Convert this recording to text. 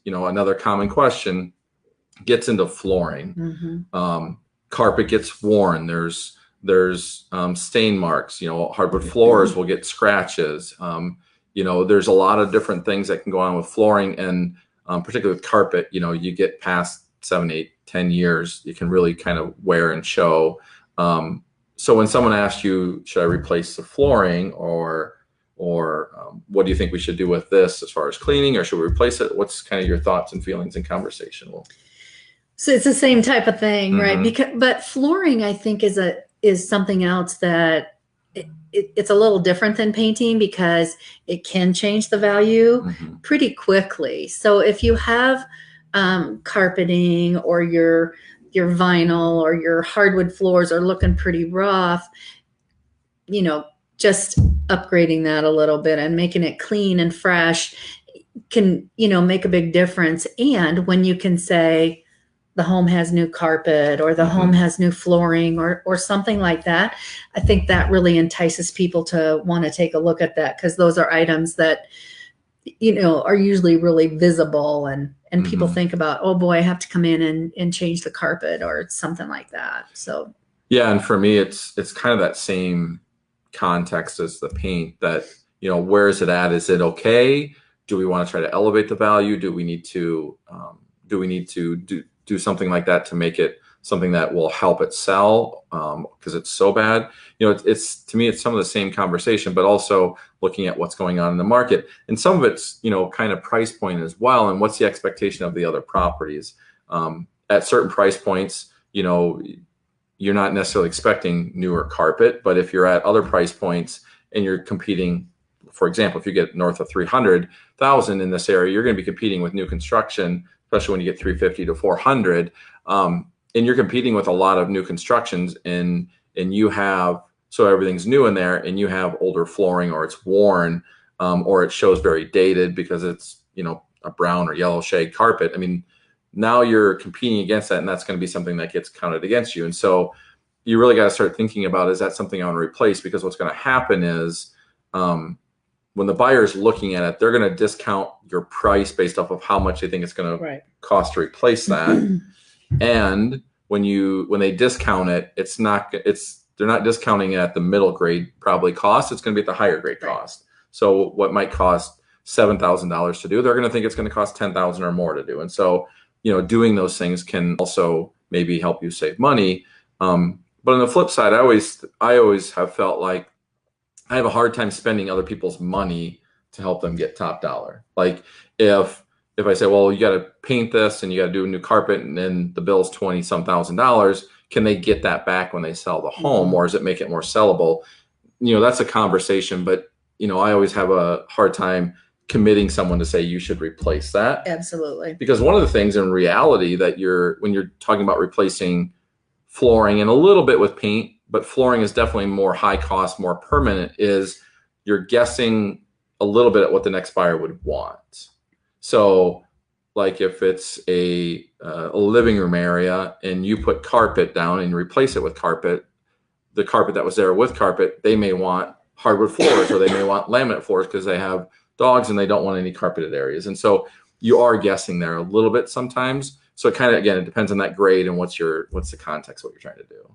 another common question gets into flooring. Carpet gets worn. There's stain marks. Hardwood floors will get scratches. There's a lot of different things that can go on with flooring, and particularly with carpet. You get past 7, 8, 10 years, you can really kind of wear and show. So when someone asks you, should I replace the flooring, or what do you think we should do with this as far as cleaning, or should we replace it? What's kind of your thoughts and feelings in conversation? So it's the same type of thing, right? But flooring, I think, is something else that it's a little different than painting, because it can change the value pretty quickly. So if you have carpeting, or your vinyl or your hardwood floors are looking pretty rough, just upgrading that a little bit and making it clean and fresh can, make a big difference. And when you can say, the home has new carpet, or the home has new flooring, or something like that, I think that really entices people to want to take a look at that, because those are items that, are usually really visible, and people think about, oh boy, I have to come in and change the carpet or something like that. So yeah, and for me, it's kind of that same context as the paint, that where is it at? Is it okay? Do we want to try to elevate the value? Do we need to do something like that to make it something that will help it sell, because it's so bad? It's to me, it's some of the same conversation, but also looking at what's going on in the market, and some of it's kind of price point as well, and what's the expectation of the other properties. At certain price points, you're not necessarily expecting newer carpet, but if you're at other price points and you're competing, for example, if you get north of 300,000 in this area, you're going to be competing with new construction, especially when you get 350 to 400, and you're competing with a lot of new constructions, and you have, so everything's new in there, and you have older flooring, or it's worn, or it shows very dated because it's a brown or yellow shade carpet. I mean, now you're competing against that, and that's going to be something that gets counted against you. And so you really got to start thinking about, is that something I want to replace? Because what's going to happen is, when the buyer is looking at it, they're going to discount your price based off of how much they think it's going to cost to replace that. And when they discount it, they're not discounting it at the middle grade probably cost. It's going to be at the higher grade cost. So what might cost $7,000 to do, they're going to think it's going to cost $10,000 or more to do. And so, doing those things can also maybe help you save money. But on the flip side, I always have felt like I have a hard time spending other people's money to help them get top dollar. Like if I say, well, you got to paint this and you got to do a new carpet, and then the bill's $20-some thousand, can they get that back when they sell the home, or does it make it more sellable? That's a conversation, but I always have a hard time committing someone to say you should replace that. Absolutely. Because one of the things in reality that when you're talking about replacing flooring, and a little bit with paint, but flooring is definitely more high cost, more permanent, is you're guessing a little bit at what the next buyer would want. So like if it's a living room area and you put carpet down and you replace it with carpet, the carpet that was there with carpet, they may want hardwood floors, or they may want laminate floors because they have dogs and they don't want any carpeted areas. And so you are guessing there a little bit sometimes. So it kind of, again, it depends on that grade and what's the context, what you're trying to do.